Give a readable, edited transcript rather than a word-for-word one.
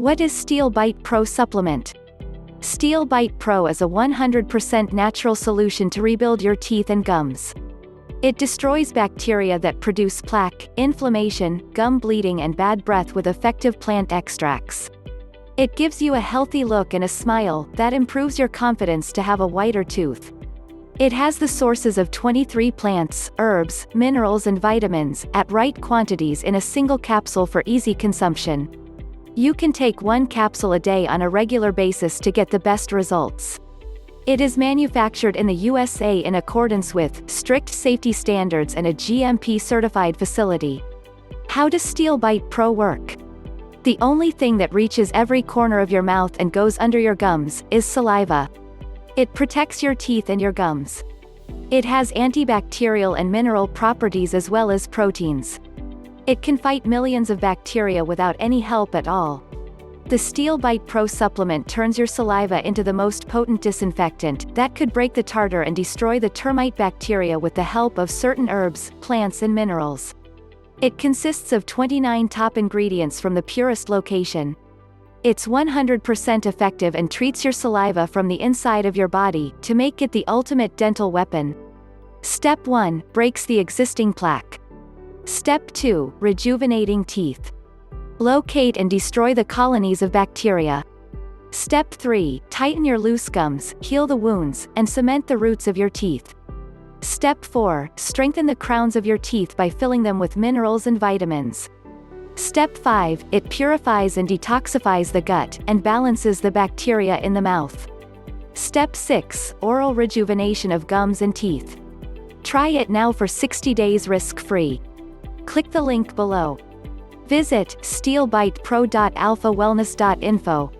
What is Steelbitepro supplement? Steelbitepro is a 100% natural solution to rebuild your teeth and gums. It destroys bacteria that produce plaque, inflammation, gum bleeding and bad breath with effective plant extracts. It gives you a healthy look and a smile that improves your confidence to have a whiter tooth. It has the sources of 23 plants, herbs, minerals and vitamins, at right quantities in a single capsule for easy consumption. You can take 1 capsule a day on a regular basis to get the best results. It is manufactured in the USA in accordance with strict safety standards and a GMP-certified facility. How does Steelbitepro work? The only thing that reaches every corner of your mouth and goes under your gums is saliva. It protects your teeth and your gums. It has antibacterial and mineral properties as well as proteins. It can fight millions of bacteria without any help at all. The Steelbitepro supplement turns your saliva into the most potent disinfectant that could break the tartar and destroy the termite bacteria with the help of certain herbs, plants and minerals. It consists of 29 top ingredients from the purest location. It's 100% effective and treats your saliva from the inside of your body to make it the ultimate dental weapon. Step 1, breaks the existing plaque. Step 2, rejuvenating teeth. Locate and destroy the colonies of bacteria. Step 3, tighten your loose gums, heal the wounds, and cement the roots of your teeth. Step 4, strengthen the crowns of your teeth by filling them with minerals and vitamins. Step 5, it purifies and detoxifies the gut, and balances the bacteria in the mouth. Step 6, oral rejuvenation of gums and teeth. Try it now for 60 days risk-free. Click the link below. Visit steelbitepro.alphawellness.info.